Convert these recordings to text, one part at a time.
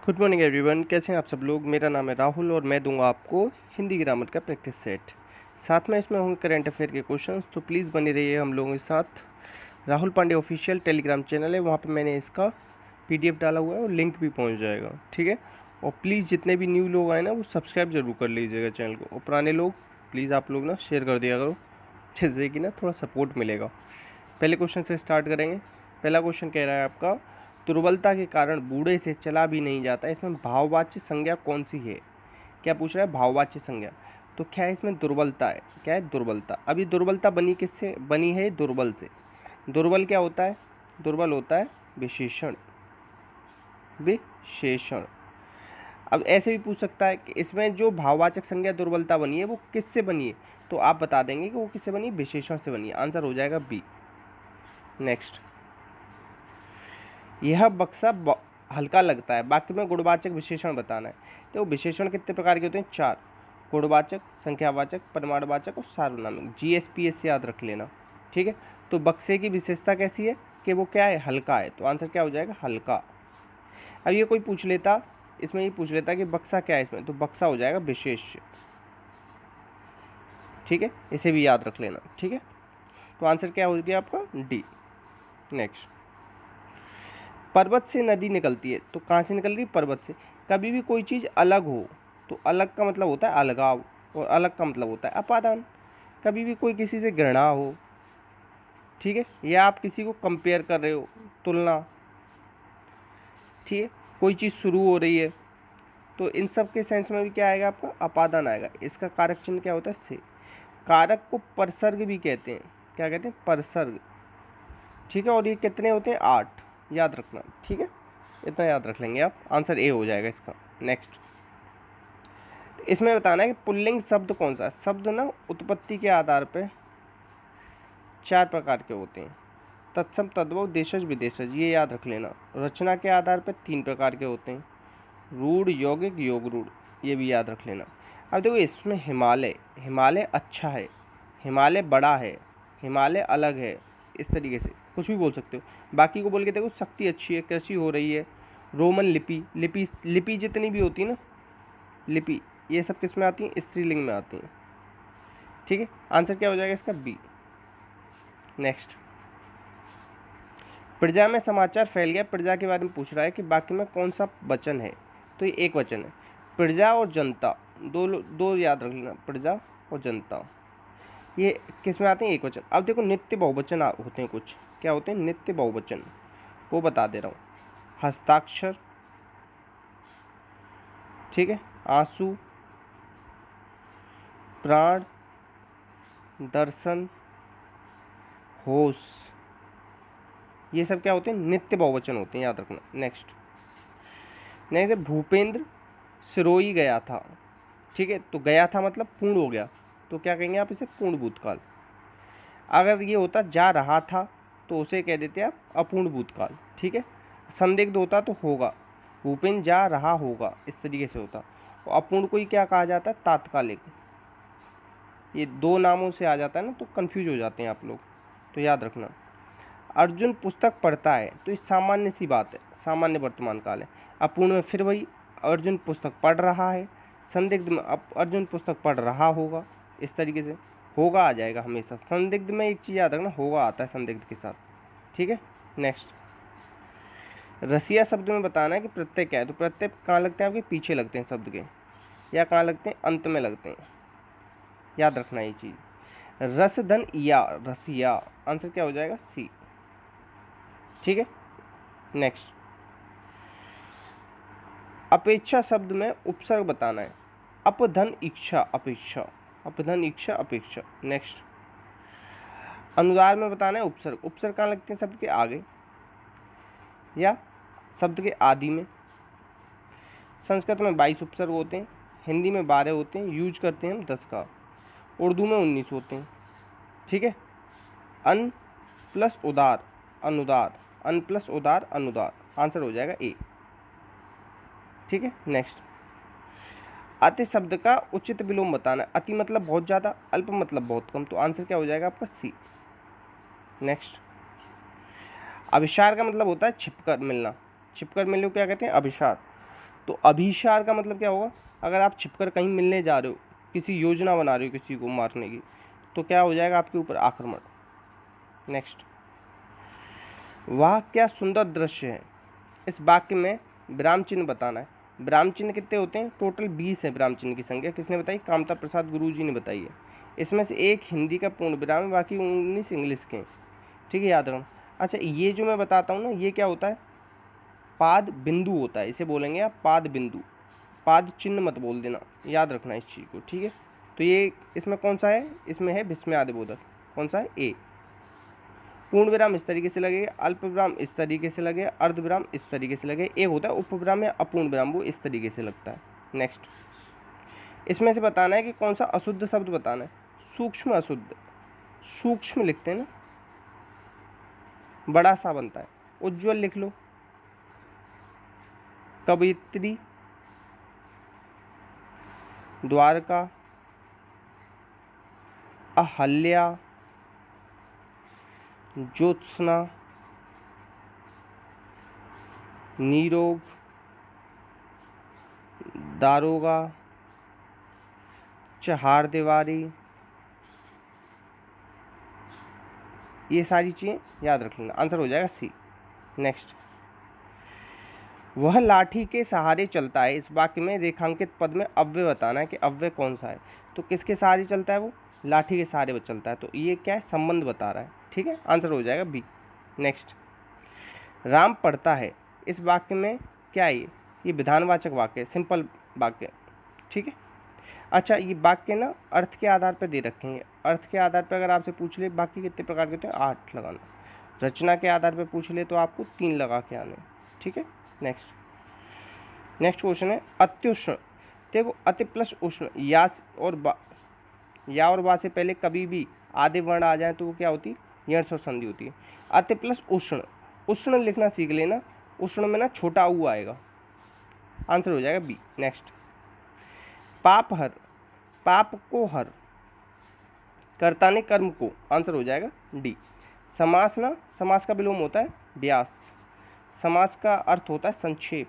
Good morning everyone, कैसे हैं आप सब लोग। मेरा नाम है राहुल और मैं दूंगा आपको हिंदी ग्रामर का प्रैक्टिस सेट। साथ में इसमें होंगे करंट अफेयर के क्वेश्चंस, तो प्लीज़ बने रहिए हम लोगों के साथ। Rahul Pandey official Telegram channel है, वहाँ पे मैंने इसका पीडीएफ डाला हुआ है और लिंक भी पहुँच जाएगा, ठीक है। और प्लीज़ जितने भी न्यू लोग आए ना वो सब्सक्राइब जरूर कर लीजिएगा चैनल को, और पुराने लोग प्लीज़ आप लोग ना शेयर कर दिया करो, जिससे कि ना थोड़ा सपोर्ट मिलेगा। पहले क्वेश्चन से स्टार्ट करेंगे। पहला क्वेश्चन कह रहा है आपका, दुर्बलता के कारण बूढ़े से चला भी नहीं जाता, इसमें भाववाच्य संज्ञा कौन सी है। क्या पूछ रहा है, भाववाच्य संज्ञा। तो क्या है इसमें, दुर्बलता है। क्या है, दुर्बलता। अभी दुर्बलता बनी किससे, बनी है दुर्बल से। दुर्बल क्या होता है, दुर्बल होता है विशेषण। विशेषण। अब ऐसे भी पूछ सकता है कि इसमें जो भाववाचक संज्ञा दुर्बलता बनी है वो किससे बनी है, तो आप बता देंगे कि वो किससे बनी है, विशेषण से बनी है। आंसर हो जाएगा बी। नेक्स्ट, यह बक्सा हल्का लगता है, वाक्य में गुणवाचक विशेषण बताना है। तो विशेषण कितने प्रकार के होते हैं, 4। गुणवाचक, संख्यावाचक, परिमाणवाचक और सार्वनामिक। जीएसपीएस से याद रख लेना, ठीक है। तो बक्से की विशेषता कैसी है कि वो क्या है, हल्का है। तो आंसर क्या हो जाएगा, हल्का। अब ये कोई पूछ लेता, इसमें ये पूछ लेता कि बक्सा क्या है इसमें, तो बक्सा हो जाएगा विशेष्य, ठीक है। इसे भी याद रख लेना, ठीक है। तो आंसर क्या हो गया आपका, डी। नेक्स्ट, पर्वत से नदी निकलती है, तो कहाँ से निकल रही है, पर्वत से। कभी भी कोई चीज़ अलग हो तो अलग का मतलब होता है अलगाव, और अलग का मतलब होता है अपादान। कभी भी कोई किसी से घृणा हो, ठीक है, या आप किसी को कंपेयर कर रहे हो, तुलना, ठीक है, कोई चीज़ शुरू हो रही है, तो इन सब के सेंस में भी क्या आएगा आपका, अपादान आएगा। इसका कारक चिन्ह क्या होता है, से। कारक को परसर्ग भी कहते हैं। क्या कहते हैं, परसर्ग, ठीक है। और ये कितने होते हैं, 8, याद रखना, ठीक है। इतना याद रख लेंगे आप, आंसर ए हो जाएगा इसका। नेक्स्ट, इसमें बताना है कि पुल्लिंग शब्द कौन सा है। शब्द ना उत्पत्ति के आधार पे 4 प्रकार के होते हैं, तत्सम, तद्भव, देशज, विदेशज, ये याद रख लेना। रचना के आधार पे 3 प्रकार के होते हैं, रूढ़, यौगिक, योग रूढ़, ये भी याद रख लेना। अब देखो इसमें हिमालय, हिमालय अच्छा है, हिमालय बड़ा है, हिमालय अलग है, इस तरीके से कुछ भी बोल सकते हो। बाकी को बोल के देखो, शक्ति अच्छी है, कृषि हो रही है, रोमन लिपि, लिपि लिपि जितनी भी होती है ना, लिपि, ये सब किस में आती हैं, स्त्रीलिंग में आती हैं, ठीक है। आंसर क्या हो जाएगा इसका, बी। नेक्स्ट, प्रजा में समाचार फैल गया, प्रजा के बारे में पूछ रहा है कि बाकी में कौन सा वचन है, तो ये एक वचन है। प्रजा और जनता, दो याद रख लेना, प्रजा और जनता, ये किस में आते हैं, एक वचन। अब देखो नित्य बहुवचन होते हैं कुछ, क्या होते हैं, नित्य बहुवचन, वो बता दे रहा हूँ। हस्ताक्षर, ठीक है, आंसू, प्राण, दर्शन, होश, ये सब क्या होते हैं, नित्य बहुवचन होते हैं, याद रखना। नेक्स्ट, नेक्स्ट, भूपेंद्र सिरोही गया था, ठीक है। तो गया था मतलब पूर्ण हो गया, तो क्या कहेंगे आप इसे, पूर्ण भूतकाल। अगर ये होता जा रहा था तो उसे कह देते आप अपूर्ण भूतकाल, ठीक है। संदिग्ध होता तो होगा, भूपेंद्र जा रहा होगा, इस तरीके से होता। और अपूर्ण को ही क्या कहा जाता है, तात्कालिक। ये 2 नामों से आ जाता है ना, तो कंफ्यूज हो जाते हैं आप लोग, तो याद रखना। अर्जुन पुस्तक पढ़ता है, तो ये सामान्य सी बात है, सामान्य वर्तमान काल है। अपूर्ण में फिर वही, अर्जुन पुस्तक पढ़ रहा है। संदिग्ध में अब अर्जुन पुस्तक पढ़ रहा होगा, इस तरीके से होगा आ जाएगा हमेशा। संदिग्ध में एक चीज़ याद रखना, होगा आता है संदिग्ध के साथ, ठीक है। नेक्स्ट, रसिया शब्द में बताना है कि प्रत्यय क्या है। तो प्रत्यय कहाँ लगते हैं, आपके पीछे लगते हैं शब्द के, या कहाँ लगते हैं, अंत में लगते हैं, याद रखना ये चीज़। रस धन या, रसिया, आंसर क्या हो जाएगा, सी, ठीक है। नेक्स्ट, अपेक्षा शब्द में उपसर्ग बताना है। अपधन इच्छा, अपेक्षा, अपधन इच्छा, अपेक्षा। नेक्स्ट, अनुदार में बताना है उपसर्ग। उपसर्ग कहाँ लगते हैं, शब्द के आगे या शब्द के आदि में। संस्कृत में 22 उपसर्ग होते हैं, हिंदी में 12 होते हैं, यूज करते हैं हम 10 का, उर्दू में 19 होते हैं, ठीक है। अन प्लस उदार, अनुदार, अन प्लस उदार, अनुदार, आंसर हो जाएगा ए, ठीक है। नेक्स्ट, अति शब्द का उचित विलोम बताना है। अति मतलब बहुत ज़्यादा, अल्प मतलब बहुत कम, तो आंसर क्या हो जाएगा आपका, सी। नेक्स्ट, अभिसार का मतलब होता है छिपकर मिलना, छिपकर मिलने को क्या कहते हैं, अभिसार। तो अभिसार का मतलब क्या होगा, अगर आप छिपकर कहीं मिलने जा रहे हो, किसी योजना बना रहे हो किसी को मारने की, तो क्या हो जाएगा आपके ऊपर आक्रमण। नेक्स्ट, वाह क्या सुंदर दृश्य है। इस वाक्य में विराम चिन्ह बताना है। विराम चिन्ह कितने होते हैं, टोटल 20 है विराम चिन्ह की संख्या। किसने बताई, कामता प्रसाद गुरुजी ने बताई है। इसमें से एक हिंदी का पूर्ण विराम है, बाकी 19 इंग्लिश के हैं। ठीक है, याद रखना। अच्छा, ये जो मैं बताता हूँ ना, ये क्या होता है, पाद बिंदु होता है, इसे बोलेंगे आप पाद बिंदु। पाद चिन्ह मत बोल देना, याद रखना इस चीज़ को। ठीक है, तो ये इसमें कौन सा है, इसमें है विस्मयादिबोधक। कौन सा है, ए। पूर्ण विराम इस तरीके से लगेगा, अल्प विराम इस तरीके से लगेगा, अर्ध विराम इस तरीके से लगेगा। एक होता है उप विराम या अपूर्ण विराम, वो इस तरीके से लगता है। नेक्स्ट, इसमें से बताना है कि कौन सा अशुद्ध शब्द बताना है। सूक्ष्म अशुद्ध, सूक्ष्म लिखते हैं ना, बड़ा सा बनता है। उज्ज्वल लिख लो, कवियत्री, द्वारका, अहल्या, ज्योत्सना, नीरोग, दारोगा, चहार दीवारी, ये सारी चीज़ें याद रख लेना। आंसर हो जाएगा सी। नेक्स्ट, वह लाठी के सहारे चलता है। इस वाक्य में रेखांकित पद में अव्यय बताना है कि अव्यय कौन सा है। तो किसके सहारे चलता है, वो लाठी के सहारे चलता है। तो ये क्या है, संबंध बता रहा है। ठीक है, आंसर हो जाएगा बी। नेक्स्ट, राम पढ़ता है। इस वाक्य में क्या है, ये विधानवाचक वाक्य है, सिंपल वाक्य। ठीक है, अच्छा, ये वाक्य ना अर्थ के आधार पर दे रखे हैं। अर्थ के आधार पर अगर आपसे पूछ ले वाक्य कितने प्रकार के होते हैं, 8 लगाना। रचना के आधार पर पूछ ले तो आपको 3 लगा के आने। ठीक है, नेक्स्ट क्वेश्चन है अत्युष्ण। देखो, अति प्लस उष्ण, या और बा से पहले कभी भी आधे वर्ण आ जाए तो वो क्या होती है, यण और संधि होती है। अति प्लस उष्ण, उष्ण लिखना सीख लेना। उष्ण में ना छोटा ऊ आएगा, आंसर हो जाएगा बी। नेक्स्ट, पाप हर, पाप को हर, कर्ता ने कर्म को, आंसर हो जाएगा डी। समास ना, समास का विलोम होता है व्यास। समास का अर्थ होता है संक्षेप।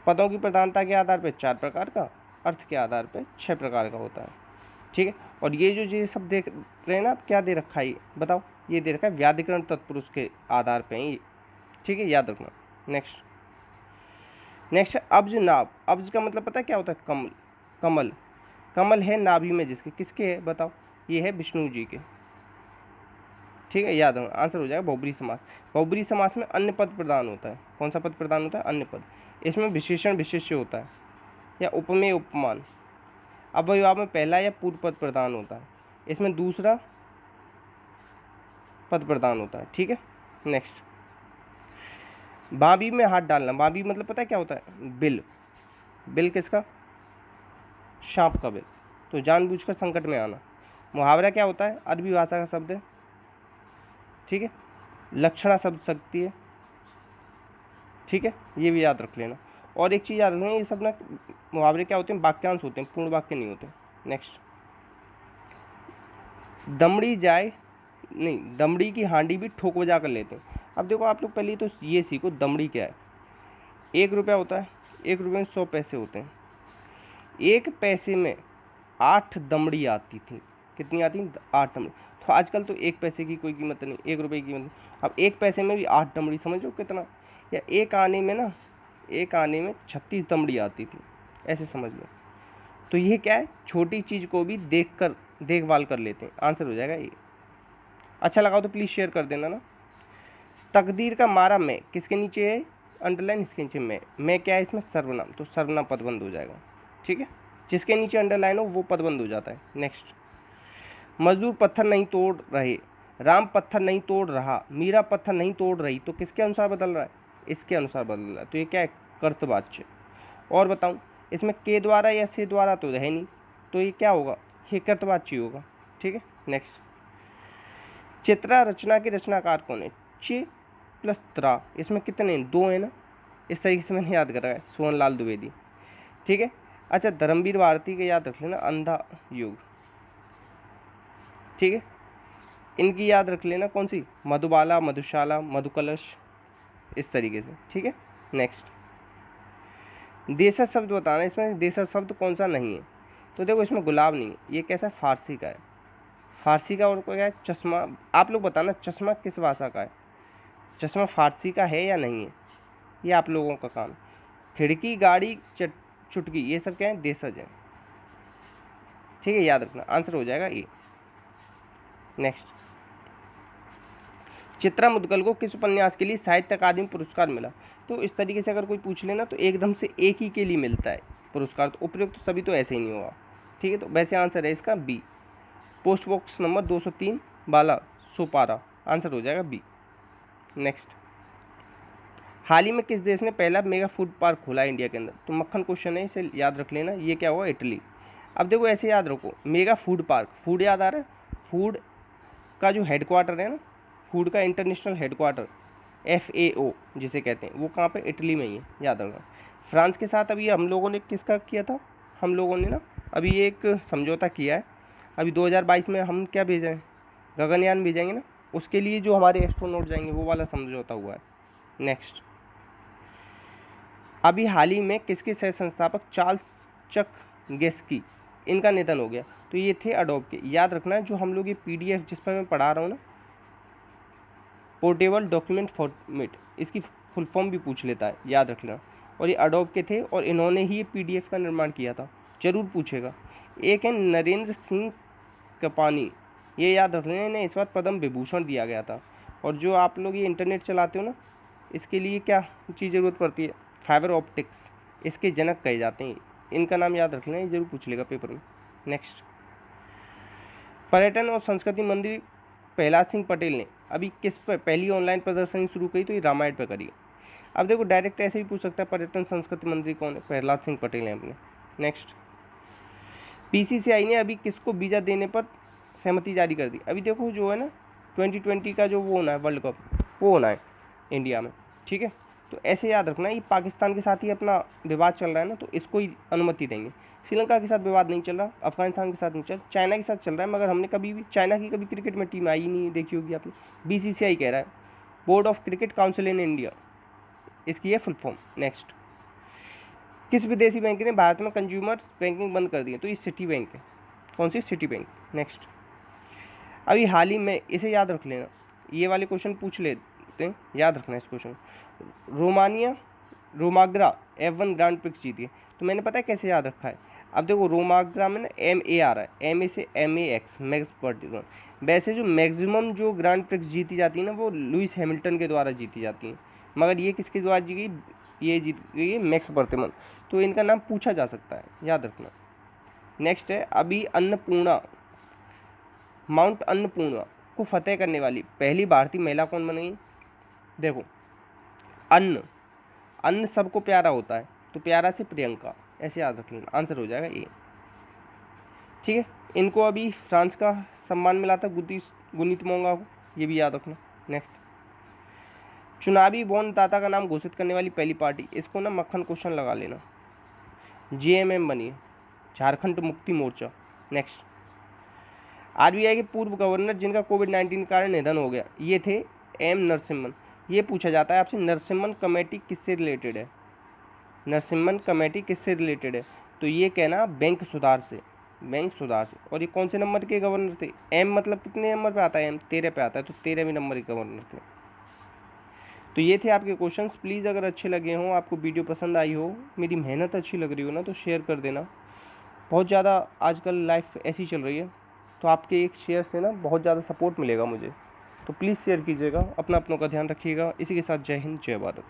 पदों की प्रधानता के आधार पर 4 प्रकार का, अर्थ के आधार पर 6 प्रकार का होता है। ठीक है, और ये सब देख रहे हैं ना आप, क्या दे रखा है ये बताओ, ये दे रखा है व्याधिकरण तत्पुरुष के आधार पर ये। ठीक है, याद रखना। नेक्स्ट है अब्ज नाभ। अब्ज का मतलब पता है क्या होता है, कमल। कमल, कमल है नाभि में जिसके, किसके है बताओ, ये है विष्णु जी के। ठीक है, याद रखना, आंसर हो जाएगा बहुब्री समास। बहुब्री समास में अन्य पद प्रदान होता है। कौन सा पद प्रदान होता है, अन्य पद। इसमें विशेषण विशेष्य होता है, या उपमेय उपमान। अव्ययभाव में पहला या पूर्व पद प्रदान होता है, इसमें दूसरा पद प्रदान होता है। ठीक है, नेक्स्ट, बाबी में हाथ डालना। बाबी मतलब पता है क्या होता है, बिल। बिल किसका, सांप का बिल। तो जानबूझकर संकट में आना। मुहावरा क्या होता है, अरबी भाषा का शब्द है। ठीक है, लक्षणा शब्द शक्ति है। ठीक है, ये भी याद रख लेना। और एक चीज़ याद रखना, ये सब ना मुहावरे क्या होते हैं, वाक्यांश होते हैं, पूर्ण वाक्य नहीं होते। नेक्स्ट, दमड़ी जाए नहीं, दमड़ी की हांडी भी ठोक बजा कर लेते हैं। अब देखो आप लोग पहले तो ये सीखो दमड़ी क्या है। 1 रुपया होता है, 1 रुपये में 100 पैसे होते हैं। 1 पैसे में 8 दमड़ी आती थी। कितनी आती, 8 दमड़ी। तो आजकल तो 1 पैसे की कोई कीमत नहीं, 1 रुपये की कीमत नहीं। अब 1 पैसे में भी 8 दमड़ी, समझो कितना। या एक आने में 36 दमड़ी आती थी, ऐसे समझ लो। तो ये क्या है, छोटी चीज़ को भी देखभाल कर लेते हैं। आंसर हो जाएगा ये। अच्छा लगा तो प्लीज़ शेयर कर देना ना। तकदीर का मारा मैं, किसके नीचे है अंडरलाइन, इसके नीचे मैं क्या है इसमें, सर्वनाम। तो सर्वनाम पदबंध हो जाएगा। ठीक है, जिसके नीचे अंडरलाइन हो वो पदबंध हो जाता है। नेक्स्ट, मजदूर पत्थर नहीं तोड़ रहे, राम पत्थर नहीं तोड़ रहा, मीरा पत्थर नहीं तोड़ रही। तो किसके अनुसार बदल रहा है, इसके अनुसार बदल रहा है। तो ये क्या है, कर्तवाच्य। और बताऊं, इसमें के द्वारा या से द्वारा तो है नहीं, तो ये क्या होगा, ये कर्तवाच्य होगा। ठीक है, नेक्स्ट, चित्रा रचना के रचनाकार कौन है, चे प्लस त्रा। इसमें कितने हैं, 2 है ना, इस तरीके से मैंने याद करा है, सोहनलाल द्विवेदी। ठीक है, अच्छा, धर्मवीर भारती के याद रख लेना, अंधा युग। ठीक है, इनकी याद रख लेना, कौन सी, मधुबाला, मधुशाला, मधुकलश, इस तरीके से। ठीक है, नेक्स्ट, देशज शब्द बताना, इसमें देशज शब्द कौन सा नहीं है। तो देखो इसमें गुलाब नहीं है, ये कैसा है, फारसी का है, फारसी का। और क्या है, चश्मा। आप लोग बताना चश्मा किस भाषा का है, चश्मा फारसी का है या नहीं है, ये आप लोगों का काम। खिड़की, गाड़ी, चुटकी, ये सब क्या है, देशज हैं। ठीक है, याद रखना, आंसर हो जाएगा ये। नेक्स्ट, चित्रा मुद्गल को किस उपन्यास के लिए साहित्य अकादमी पुरस्कार मिला। तो इस तरीके से अगर कोई पूछ लेना तो एकदम से एक ही के लिए मिलता है पुरस्कार, तो उपयुक्त तो सभी तो ऐसे ही नहीं होगा। ठीक है, तो वैसे आंसर है इसका बी, पोस्ट बॉक्स नंबर 203 बाला सोपारा, आंसर हो जाएगा बी। नेक्स्ट, हाल ही में किस देश ने पहला मेगा फूड पार्क खोला इंडिया के अंदर। तो मक्खन क्वेश्चन है, इसे याद रख लेना, ये क्या हुआ, इटली। अब देखो ऐसे याद रखो, मेगा फूड पार्क, फूड याद आ रहा है, फूड का जो हेडक्वार्टर है ना, फूड का इंटरनेशनल हेडक्वार्टर FAO जिसे कहते हैं, वो कहाँ पे, इटली में ही है, याद रखना। फ्रांस के साथ अभी हम लोगों ने किसका किया था, हम लोगों ने ना अभी एक समझौता किया है, अभी 2022 में हम क्या भेज रहे हैं, गगनयान भेजेंगे ना, उसके लिए जो हमारे एस्ट्रोनॉट जाएंगे वो वाला समझौता हुआ है। नेक्स्ट, अभी हाल ही में किसके सह संस्थापक चार्ल्स चक गेस्की, इनका निधन हो गया। तो ये थे अडोब के, याद रखना है, जो हम लोग ये PDF जिस पर मैं पढ़ा रहा हूँ ना, पोर्टेबल डॉक्यूमेंट फॉर्मेट, इसकी फुल फॉर्म भी पूछ लेता है, याद रख लेना। और ये अडोब के थे और इन्होंने ही ये PDF का निर्माण किया था, जरूर पूछेगा। एक है नरेंद्र सिंह कपानी, ये याद रख लेना, इन्हें इस बार पद्म विभूषण दिया गया था। और जो आप लोग ये इंटरनेट चलाते हो ना, इसके लिए क्या चीज़ ज़रूरत पड़ती है, फाइबर ऑप्टिक्स, इसके जनक कहे जाते हैं, इनका नाम याद रख लेना, ये जरूर पूछ लेगा पेपर में। नेक्स्ट, पर्यटन और संस्कृति मंत्री प्रहलाद सिंह पटेल ने अभी किस पर पहली ऑनलाइन प्रदर्शनी शुरू की, तो ये रामायण पर करी। अब देखो डायरेक्ट ऐसे भी पूछ सकता है, पर्यटन संस्कृति मंत्री कौन है, प्रहलाद सिंह पटेल हैं अपने। नेक्स्ट, PCCI ने अभी किसको वीज़ा देने पर सहमति जारी कर दी। अभी देखो जो है ना 2020 का जो वो होना है वर्ल्ड कप, वो होना है इंडिया में। ठीक है, तो ऐसे याद रखना, ये पाकिस्तान के साथ ही अपना विवाद चल रहा है ना, तो इसको ही अनुमति देंगे। श्रीलंका के साथ विवाद नहीं चल रहा, अफगानिस्तान के साथ नहीं चल, चाइना के साथ चल रहा है, मगर हमने कभी भी चाइना की कभी क्रिकेट में टीम आई नहीं देखी होगी आपने। BCCI कह रहा है, board of cricket council in India, इसकी है फुल फॉर्म। नेक्स्ट, किस विदेशी बैंक ने भारत में कंज्यूमर बैंकिंग बंद कर दी है, तो ये सिटी बैंक है। कौन सी, सिटी बैंक। नेक्स्ट, अभी हाल ही में, इसे याद रख लेना, ये वाले क्वेश्चन पूछ लेते हैं, याद रखना इस क्वेश्चन। रोमाग्रा F1 ग्रांड प्रिक्स जीती है, तो मैंने पता है कैसे याद रखा है। अब देखो रोमाग्रा में ना MA आ रहा है, MA से MAX मैक्स पर्टिकुलर। वैसे जो मैक्सिमम जो ग्रांड प्रिक्स जीती जाती है ना, वो लुइस हैमिल्टन के द्वारा जीती जाती हैं, मगर ये किसके द्वारा जीती गई, ये जीत गई है मैक्स बर्तेमन, तो इनका नाम पूछा जा सकता है, याद रखना। नेक्स्ट है, अभी अन्नपूर्णा, माउंट अन्नपूर्णा को फतेह करने वाली पहली भारतीय महिला कौन बन गई। देखो अन्न सबको प्यारा होता है, तो प्यारा से प्रियंका, ऐसे याद रख लेना, आंसर हो जाएगा ये। ठीक है, इनको अभी फ्रांस का सम्मान मिला था गुनीत मोंगा को, ये भी याद रखना। नेक्स्ट, चुनावी बॉन्ड दाता का नाम घोषित करने वाली पहली पार्टी, इसको ना मक्खन क्वेश्चन लगा लेना, JMM बनी है, झारखंड मुक्ति मोर्चा। नेक्स्ट, RBI के पूर्व गवर्नर जिनका कोविड-19 के कारण निधन हो गया, ये थे M नरसिम्हन। ये पूछा जाता है आपसे, नरसिम्हन कमेटी किससे रिलेटेड है, नरसिम्हन कमेटी किससे रिलेटेड है, तो ये कहना बैंक सुधार से, बैंक सुधार से। और ये कौन से नंबर के गवर्नर थे, M मतलब कितने नंबर पे आता है, M 13 पे आता है, तो 13वें नंबर के गवर्नर थे। तो ये थे आपके क्वेश्चंस। प्लीज़ अगर अच्छे लगे हों, आपको वीडियो पसंद आई हो, मेरी मेहनत अच्छी लग रही हो ना, तो शेयर कर देना। बहुत ज़्यादा आजकल लाइफ ऐसी चल रही है, तो आपके एक शेयर से ना बहुत ज़्यादा सपोर्ट मिलेगा मुझे, तो प्लीज़ शेयर कीजिएगा। अपना अपनों का ध्यान रखिएगा। इसी के साथ जय हिंद, जय भारत।